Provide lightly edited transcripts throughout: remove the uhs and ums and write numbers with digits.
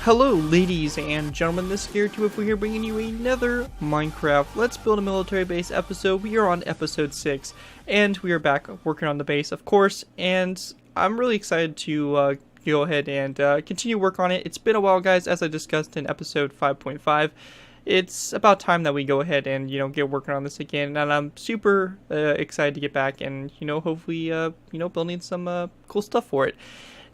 Hello ladies and gentlemen, this is Scared2 here bringing you another Minecraft Let's Build a Military Base episode. We are on episode 6 and we are back working on the base, of course, and I'm really excited to go ahead and continue work on it. It's been a while, guys, as I discussed in episode 5.5. It's about time that we go ahead and, get working on this again, and I'm super excited to get back and, hopefully, building some cool stuff for it.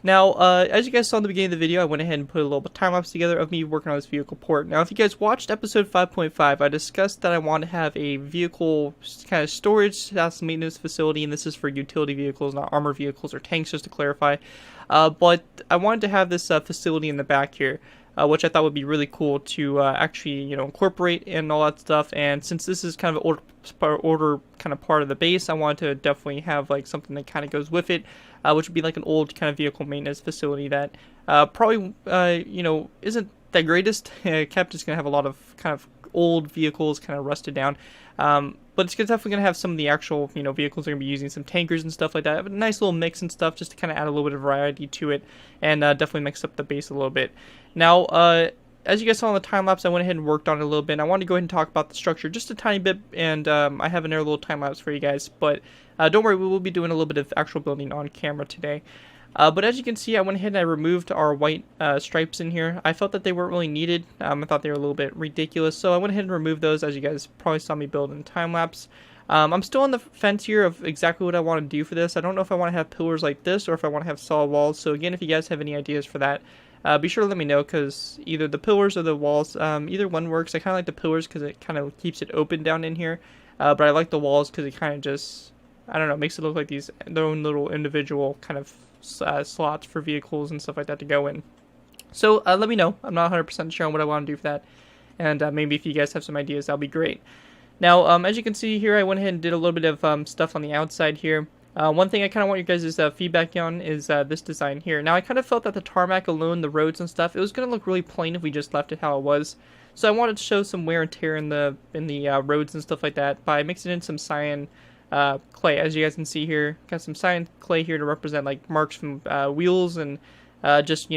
Now, as you guys saw in the beginning of the video, I went ahead and put a little time-lapse together of me working on this vehicle port. Now, if you guys watched episode 5.5, I discussed that I want to have a vehicle kind of storage / maintenance facility, and this is for utility vehicles, not armor vehicles or tanks, just to clarify. But I wanted to have this facility in the back here, which I thought would be really cool to actually, incorporate and all that stuff. And since this is kind of an order kind of part of the base, I wanted to definitely have like something that kind of goes with it, which would be like an old kind of vehicle maintenance facility that probably, isn't the greatest. Captain's gonna have a lot of kind of old vehicles, kind of rusted down. But it's definitely going to have some of the actual, vehicles they're going to be using, some tankers and stuff like that. A nice little mix and stuff just to kind of add a little bit of variety to it and definitely mix up the base a little bit. Now, as you guys saw in the time-lapse, I went ahead and worked on it a little bit. I wanted to go ahead and talk about the structure just a tiny bit, and I have another little time-lapse for you guys. But don't worry, we will be doing a little bit of actual building on camera today. But as you can see, I went ahead and I removed our white stripes in here. I felt that they weren't really needed. I thought they were a little bit ridiculous, so I went ahead and removed those, as you guys probably saw me build in the time-lapse. I'm still on the fence here of exactly what I want to do for this. I don't know if I want to have pillars like this or if I want to have solid walls. So again, if you guys have any ideas for that, be sure to let me know, because either the pillars or the walls, either one works. I kind of like the pillars because it kind of keeps it open down in here, but I like the walls because it kind of just, I don't know, makes it look like their own little individual kind of slots for vehicles and stuff like that to go in. So let me know. I'm not 100% sure on what I want to do for that, and maybe if you guys have some ideas, that'll be great. Now, as you can see here, I went ahead and did a little bit of stuff on the outside here. One thing I kind of want you guys' feedback on is this design here. Now, I kind of felt that the tarmac alone, the roads and stuff, it was going to look really plain if we just left it how it was. So I wanted to show some wear and tear in the roads and stuff like that by mixing in some cyan clay. As you guys can see here, got some cyan clay here to represent like marks from wheels and just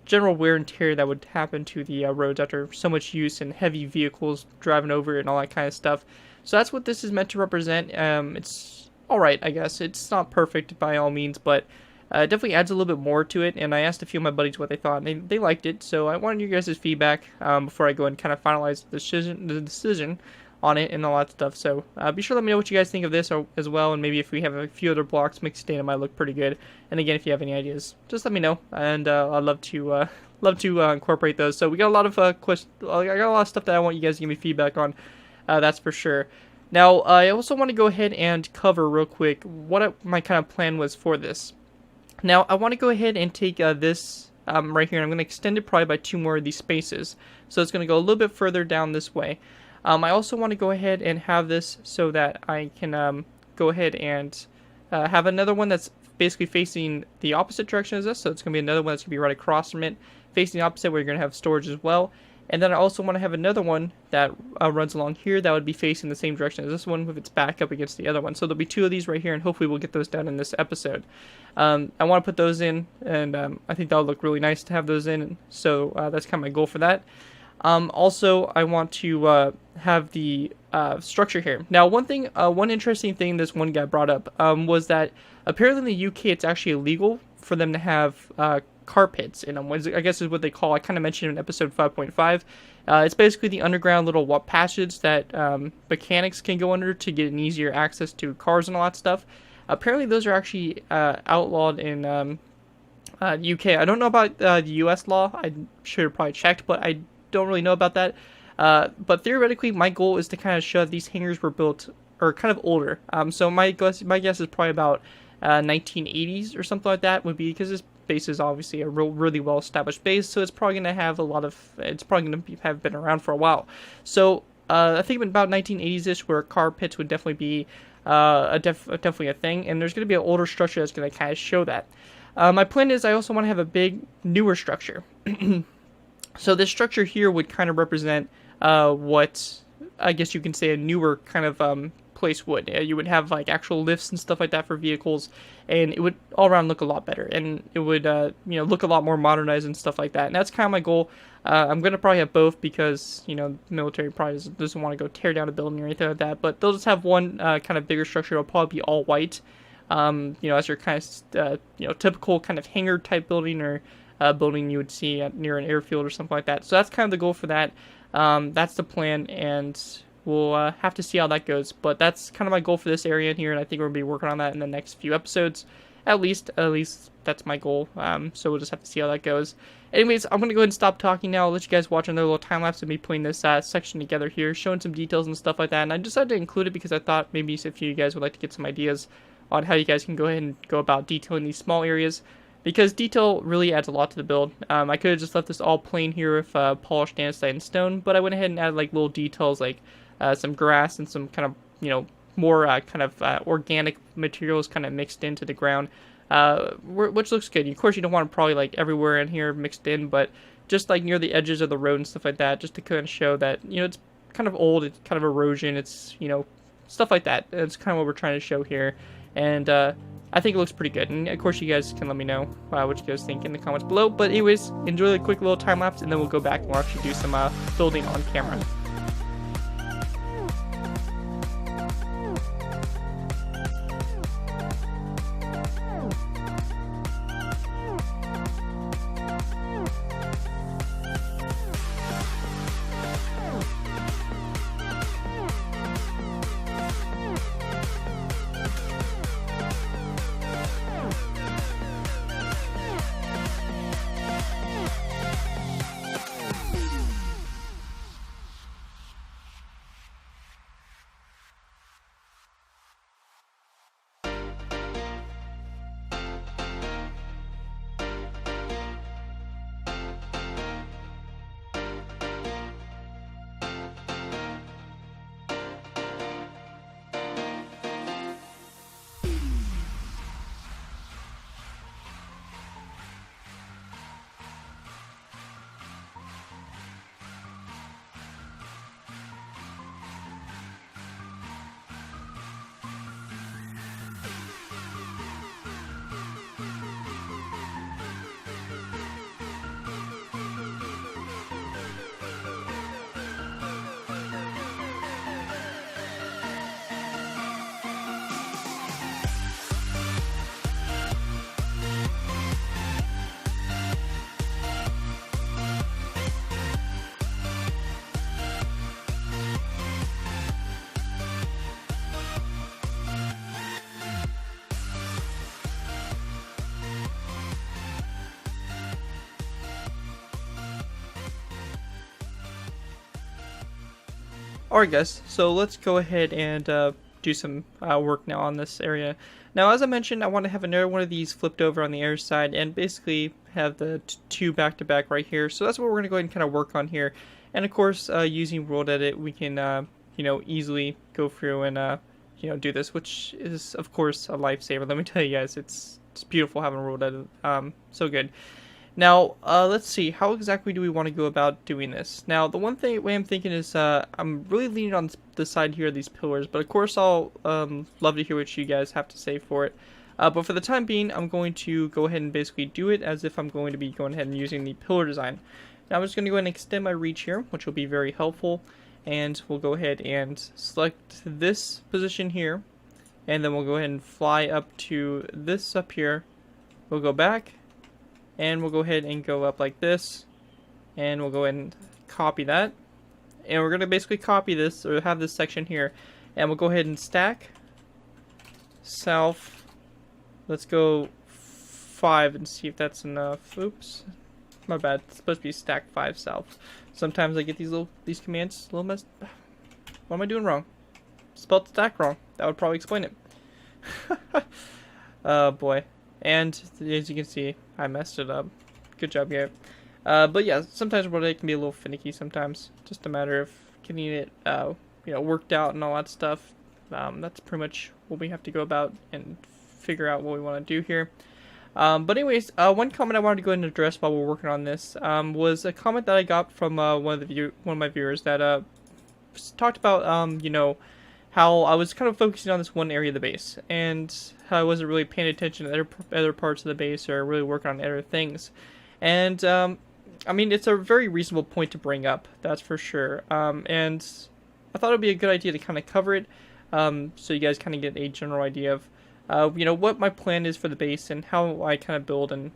general wear and tear that would happen to the roads after so much use and heavy vehicles driving over it and all that kind of stuff. So that's what this is meant to represent. It's alright, I guess. It's not perfect by all means, but it definitely adds a little bit more to it. And I asked a few of my buddies what they thought, and they liked it. So I wanted you guys' feedback before I go and kind of finalize the decision on it and all that stuff. So be sure to let me know what you guys think of this as well, and maybe if we have a few other blocks mixed in, it might look pretty good. And again, if you have any ideas, just let me know, and I'd love to incorporate those. So we got a lot of questions. I got a lot of stuff that I want you guys to give me feedback on. That's for sure. Now, I also want to go ahead and cover real quick what my kind of plan was for this. Now, I want to go ahead and take this right here, and I'm going to extend it probably by 2 more of these spaces. So it's going to go a little bit further down this way. I also want to go ahead and have this so that I can go ahead and have another one that's basically facing the opposite direction as this. So it's going to be another one that's going to be right across from it, facing the opposite, where you're going to have storage as well. And then I also want to have another one that runs along here that would be facing the same direction as this one with its back up against the other one. So there'll be 2 of these right here, and hopefully we'll get those done in this episode. I want to put those in, and I think that'll look really nice to have those in. So that's kind of my goal for that. Also, I want to have the structure here. Now, one interesting thing this one guy brought up was that apparently in the UK it's actually illegal for them to have car pits in them. I guess is what they call. I kind of mentioned in episode 5.5. It's basically the underground little passage that mechanics can go under to get an easier access to cars and all that stuff. Apparently, those are actually outlawed in UK. I don't know about the US law. I should have probably checked, but I don't really know about that. But theoretically, my goal is to kind of show these hangars were built or kind of older. So my guess is probably about 1980s or something like that would be, because this base is obviously a really well established base, so it's probably going to have have been around for a while. So I think about 1980s-ish, where car pits would definitely be definitely a thing, and there's going to be an older structure that's going to kind of show that. My plan is I also want to have a big newer structure. So this structure here would kind of represent what I guess you can say a newer kind of place would. You would have like actual lifts and stuff like that for vehicles, and it would all around look a lot better, and it would look a lot more modernized and stuff like that. And that's kind of my goal. I'm gonna probably have both because the military probably doesn't want to go tear down a building or anything like that. But they'll just have one kind of bigger structure. It'll probably be all white. As your kind of typical kind of hangar type building or building you would see near an airfield or something like that. So that's kind of the goal for that. That's the plan, and we'll have to see how that goes. But that's kind of my goal for this area in here, and I think we're gonna be working on that in the next few episodes. At least that's my goal. So we'll just have to see how that goes. Anyways, I'm gonna go ahead and stop talking now. I'll let you guys watch another little time lapse of me putting this section together here, showing some details and stuff like that. And I decided to include it because I thought maybe a few of you guys would like to get some ideas on how you guys can go ahead and go about detailing these small areas, because detail really adds a lot to the build. I could have just left this all plain here with polished andesite and stone, but I went ahead and added like little details like some grass and some kind of more organic materials kind of mixed into the ground, which looks good. Of course, you don't want it probably like everywhere in here mixed in, but just like near the edges of the road and stuff like that, just to kind of show that it's kind of old, it's kind of erosion, it's stuff like that. That's kind of what we're trying to show here. And I think it looks pretty good. And of course, you guys can let me know what you guys think in the comments below. But anyways, enjoy the quick little time lapse, and then we'll go back and we'll actually do some building on camera. Alright guys, so let's go ahead and do some work now on this area. Now, as I mentioned, I want to have another one of these flipped over on the air side and basically have the two back to back right here. So that's what we're going to go ahead and kind of work on here. And of course, using World Edit, we can easily go through and do this, which is of course a lifesaver. Let me tell you guys, it's beautiful having World Edit. So good. Now, let's see, how exactly do we want to go about doing this? Now, the way I'm thinking is, I'm really leaning on the side here of these pillars, but of course I'll love to hear what you guys have to say for it. But for the time being, I'm going to go ahead and basically do it as if I'm going to be going ahead and using the pillar design. Now, I'm just going to go ahead and extend my reach here, which will be very helpful, and we'll go ahead and select this position here, and then we'll go ahead and fly up to this up here. We'll go back, and we'll go ahead and go up like this, and we'll go ahead and copy that, and we're going to basically copy this, or have this section here, and we'll go ahead and stack south. Let's go 5 and see if that's enough. Oops, my bad. It's supposed to be stack 5 south. Sometimes I get these commands a little messed. What am I doing wrong? Spelled stack wrong. That would probably explain it. Oh boy. And as you can see, I messed it up. Good job, guy. But yeah, sometimes World Edit can be a little finicky sometimes. Just a matter of getting it, worked out and all that stuff. That's pretty much what we have to go about and figure out what we want to do here. But anyways, one comment I wanted to go ahead and address while we're working on this was a comment that I got from one of my viewers that talked about how I was kind of focusing on this one area of the base, and how I wasn't really paying attention to other parts of the base or really working on other things. And I mean, it's a very reasonable point to bring up, that's for sure. And I thought it would be a good idea to kind of cover it, so you guys kind of get a general idea of, what my plan is for the base and how I kind of build, and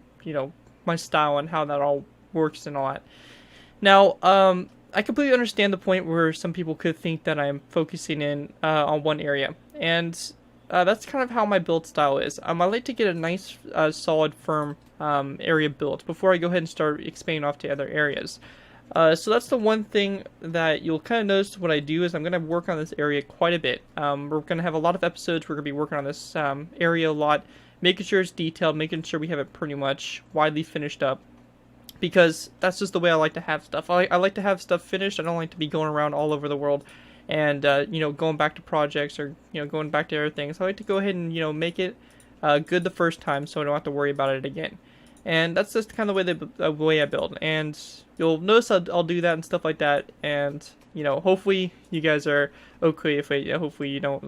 my style and how that all works and all that. Now, I completely understand the point where some people could think that I'm focusing in on one area, and that's kind of how my build style is. I like to get a nice, solid, firm area built before I go ahead and start expanding off to other areas. So that's the one thing that you'll kind of notice what I do is I'm going to work on this area quite a bit. We're going to have a lot of episodes. We're going to be working on this area a lot, making sure it's detailed, making sure we have it pretty much widely finished up. Because that's just the way I like to have stuff. I like to have stuff finished. I don't like to be going around all over the world and, going back to projects or, going back to other things. I like to go ahead and, make it good the first time so I don't have to worry about it again. And that's just kind of the way I build. And you'll notice I'll do that and stuff like that. And, hopefully you guys are okay if hopefully you don't,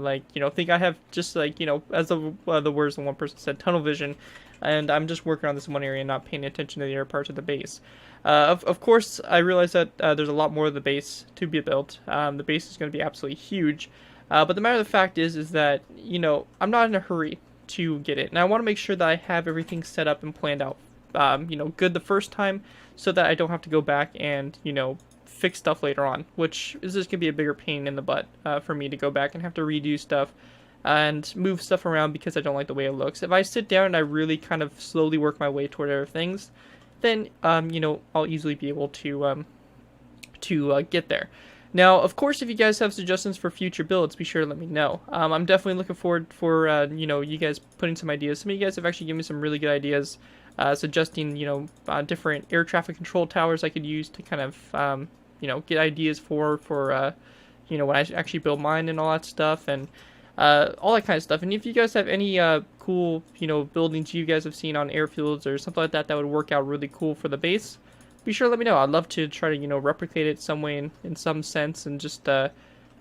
think I have just, as the words of one person said, tunnel vision. And I'm just working on this one area and not paying attention to the other parts of the base. Of course, I realize that there's a lot more of the base to be built. The base is going to be absolutely huge. But the matter of the fact is that, I'm not in a hurry to get it. And I want to make sure that I have everything set up and planned out, good the first time so that I don't have to go back and, fix stuff later on. Which is just going to be a bigger pain in the butt for me to go back and have to redo stuff and move stuff around because I don't like the way it looks. If I sit down and I really kind of slowly work my way toward other things, then, I'll easily be able to get there. Now, of course, if you guys have suggestions for future builds, be sure to let me know. I'm definitely looking forward for, you guys putting some ideas. Some of you guys have actually given me some really good ideas, suggesting, different air traffic control towers I could use to kind of, get ideas for when I actually build mine and all that stuff, and all that kind of stuff. And if you guys have any cool, buildings you guys have seen on airfields or something like that that would work out really cool for the base, be sure to let me know. I'd love to try to, replicate it some way in some sense and just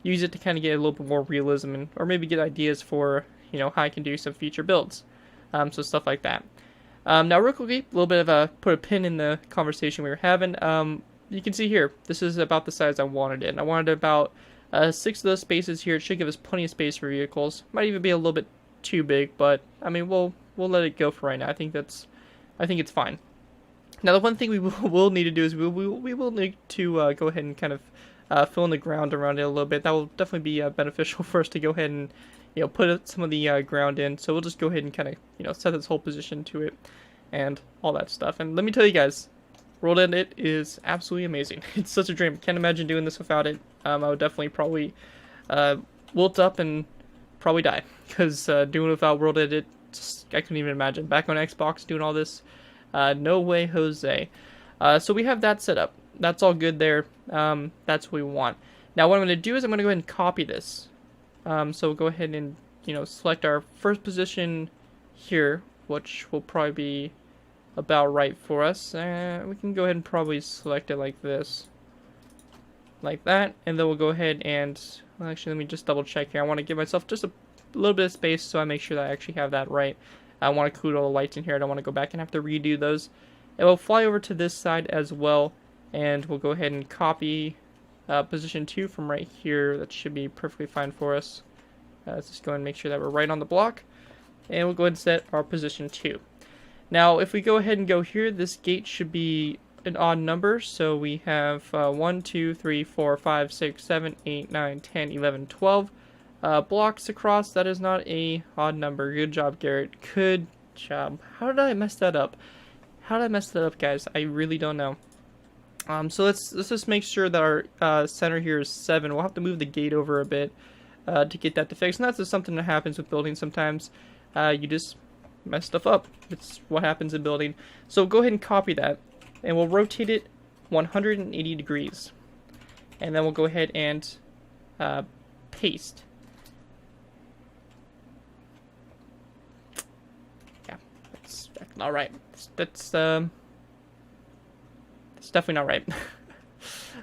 use it to kind of get a little bit more realism and or maybe get ideas for, how I can do some future builds. So stuff like that. Now, real quickly, a little bit of put a pin in the conversation we were having. You can see here, this is about the size I wanted it. And I wanted about 6 of those spaces here. It should give us plenty of space for vehicles. Might even be a little bit too big, but I mean, we'll let it go for right now. I think it's fine. Now, the one thing we will need to do is we will need to go ahead and kind of fill in the ground around it a little bit. That will definitely be beneficial for us to go ahead and put some of the ground in. So we'll just go ahead and kind of set this whole position to it and all that stuff. And let me tell you guys, World Edit is absolutely amazing. It's such a dream. Can't imagine doing this without it. I would definitely probably wilt up and probably die because doing it without World Edit, I couldn't even imagine. Back on Xbox doing all this, no way, Jose. So we have that set up. That's all good there. That's what we want. Now what I'm going to do is I'm going to go ahead and copy this. So we'll go ahead and select our first position here, which will probably be about right for us. We can go ahead and probably select it like this, like that, and then we'll go ahead and actually let me just double check here. I want to give myself just a little bit of space so I make sure that I actually have that right. I want to include all the lights in here. I don't want to go back and have to redo those. And we'll fly over to this side as well, and we'll go ahead and copy position 2 from right here. That should be perfectly fine for us. Let's just go ahead and make sure that we're right on the block, and we'll go ahead and set our position 2. Now, if we go ahead and go here, this gate should be an odd number. So we have 1, 2, 3, 4, 5, 6, 7, 8, 9, 10, 11, 12 blocks across. That is not a odd number. Good job, Garrett. Good job. How did I mess that up? How did I mess that up, guys? I really don't know. So let's just make sure that our center here is 7. We'll have to move the gate over a bit to get that to fix. And that's just something that happens with building sometimes. You just mess stuff up. It's what happens in building. So go ahead and copy that, and we'll rotate it 180 degrees. And then we'll go ahead and paste. Yeah, that's not right. That's definitely not right.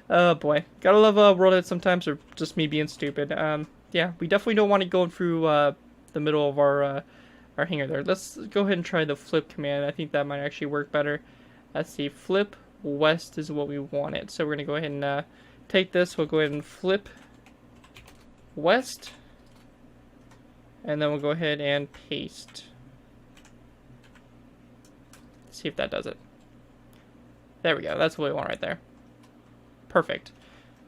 Oh boy, gotta love World Edit sometimes, or just me being stupid. yeah, we definitely don't want it going through the middle of our hanger there. Let's go ahead and try the flip command. I think that might actually work better. Let's see, flip west is what we wanted. So we're going to go ahead and take this. We'll go ahead and flip west. And then we'll go ahead and paste. Let's see if that does it. There we go. That's what we want right there. Perfect.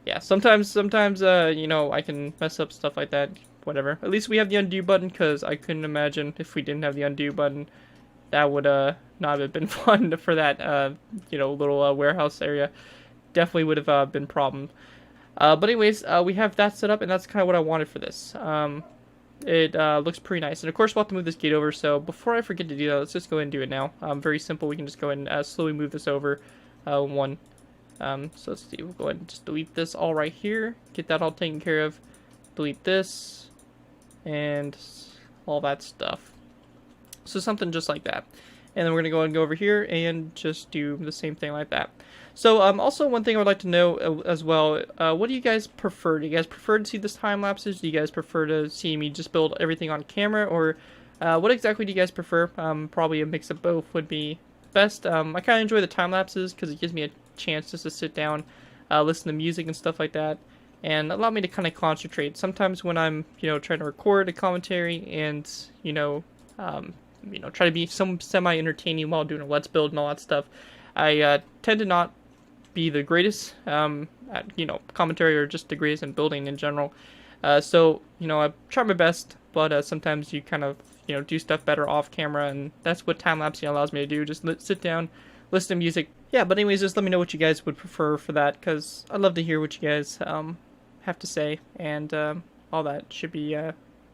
Yeah, sometimes, you know, I can mess up stuff like that. Whatever. At least we have the undo button, because I couldn't imagine if we didn't have the undo button. That would not have been fun for that, you know, little warehouse area. Definitely would have been a problem. But anyways, we have that set up, and that's kind of what I wanted for this. It looks pretty nice. And of course, we'll have to move this gate over. So before I forget to do that, let's just go ahead and do it now. Very simple. We can just go ahead and slowly move this over one. So let's see. We'll go ahead and just delete this all right here. Get that all taken care of. Delete this. And all that stuff. So something just like that. And then we're going to go and go over here and just do the same thing like that. So also one thing I would like to know as well, what do you guys prefer? Do you guys prefer to see this time lapses? Do you guys prefer to see me just build everything on camera? Or what exactly do you guys prefer? Probably a mix of both would be best. I kind of enjoy the time lapses because it gives me a chance just to sit down, listen to music and stuff like that. And allow me to kind of concentrate. Sometimes when I'm, you know, trying to record a commentary and, you know, try to be some semi-entertaining while doing a let's build and all that stuff, I tend to not be the greatest at, you know, commentary or just the greatest in building in general. So, you know, I try my best, but sometimes you kind of, you know, do stuff better off camera, and that's what time-lapsing allows me to do. Just sit down, listen to music. Yeah, but anyways, just let me know what you guys would prefer for that, because I'd love to hear what you guys have to say, and all that should be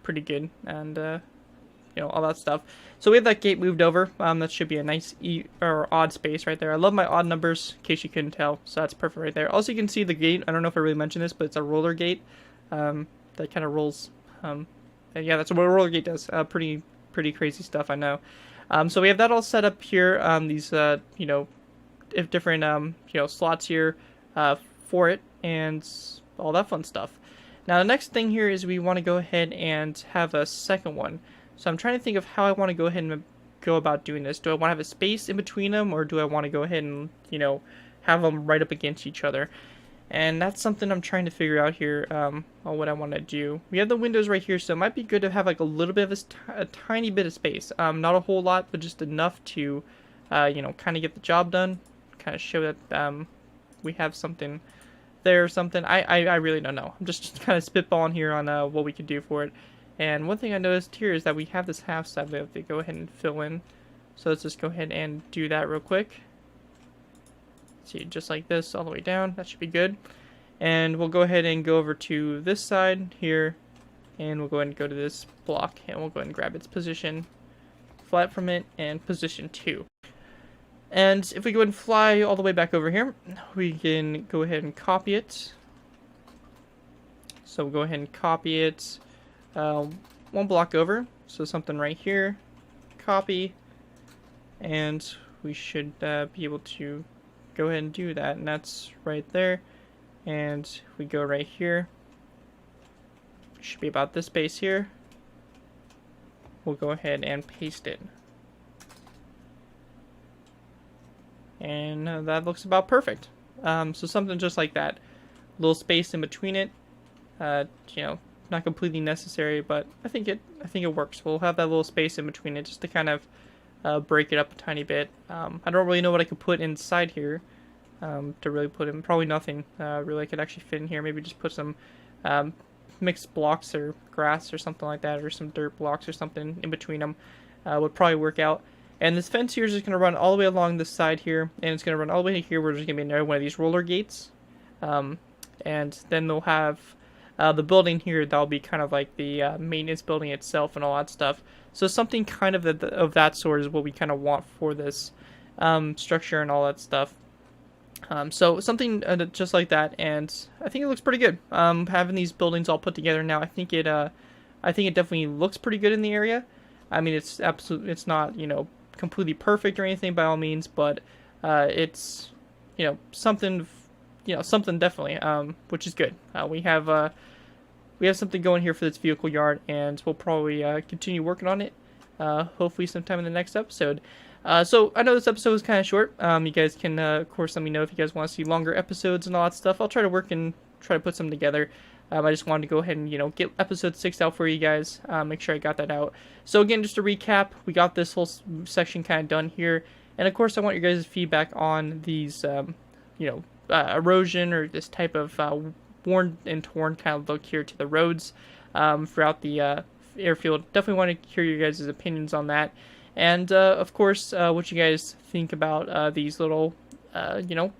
pretty good, and you know, all that stuff. So we have that gate moved over. That should be a nice or odd space right there. I love my odd numbers, in case you couldn't tell, so that's perfect right there. Also, you can see the gate. I don't know if I really mentioned this, but it's a roller gate that kind of rolls. Yeah, that's what a roller gate does. Pretty crazy stuff, I know. So we have that all set up here. These you know, if different you know, slots here for it, and all that fun stuff. Now the next thing here is we want to go ahead and have a second one. So I'm trying to think of how I want to go ahead and go about doing this. Do I want to have a space in between them, or do I want to go ahead and, you know, have them right up against each other? And that's something I'm trying to figure out here on what I want to do. We have the windows right here, so it might be good to have like a little bit of a tiny bit of space. Not a whole lot, but just enough to, you know, kind of get the job done. Kind of show that we have something there or something. I really don't know. I'm just kind of spitballing here on what we could do for it. And one thing I noticed here is that we have this half side we have to go ahead and fill in. So let's just go ahead and do that real quick. See, just like this all the way down. That should be good. And we'll go ahead and go over to this side here. And we'll go ahead and go to this block. And we'll go ahead and grab its position flat from it and position 2. And if we go ahead and fly all the way back over here, we can go ahead and copy it. So we'll go ahead and copy it one block over. So something right here. Copy. And we should be able to go ahead and do that. And that's right there. And we go right here. Should be about this space here. We'll go ahead and paste it. And that looks about perfect. So something just like that. Little space in between it. You know, not completely necessary, but I think it works. We'll have that little space in between it just to kind of break it up a tiny bit. I don't really know what I could put inside here to really put in. Probably nothing really I could actually fit in here. Maybe just put some mixed blocks or grass or something like that, or some dirt blocks or something in between them would probably work out. And this fence here is just going to run all the way along this side here, and it's going to run all the way here where there's going to be another one of these roller gates. And then they'll have the building here that'll be kind of like the maintenance building itself and all that stuff. So something kind of that sort is what we kind of want for this structure and all that stuff. So something just like that, and I think it looks pretty good. Having these buildings all put together now, I think it definitely looks pretty good in the area. I mean, it's not, you know, completely perfect or anything by all means, but it's, you know, something definitely, which is good. We have we have something going here for this vehicle yard, and we'll probably continue working on it. Hopefully sometime in the next episode. So I know this episode was kind of short. You guys can, of course, let me know if you guys want to see longer episodes and all that stuff. I'll try to work and try to put some together. I just wanted to go ahead and, get episode 6 out for you guys. Make sure I got that out. So again, just to recap, we got this whole section kind of done here. And of course, I want your guys' feedback on these, erosion or this type of worn and torn kind of look here to the roads throughout the airfield. Definitely want to hear your guys' opinions on that. And, of course, what you guys think about these little,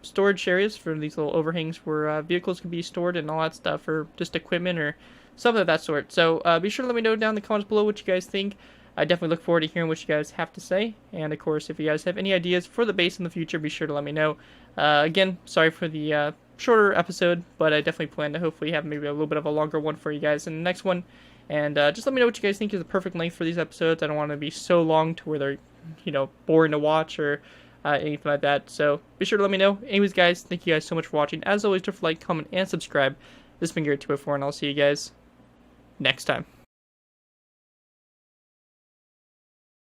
storage areas for these little overhangs where vehicles can be stored and all that stuff, or just equipment or something of that sort. So be sure to let me know down in the comments below what you guys think. I definitely look forward to hearing what you guys have to say. And, of course, if you guys have any ideas for the base in the future, be sure to let me know. Again, sorry for the shorter episode, but I definitely plan to hopefully have maybe a little bit of a longer one for you guys in the next one. And just let me know what you guys think is the perfect length for these episodes. I don't want to be so long to where they're, boring to watch or anything like that. So be sure to let me know. Anyways, guys, thank you guys so much for watching. As always, don't forget to like, comment, and subscribe. This has been Garrett 204, and I'll see you guys next time.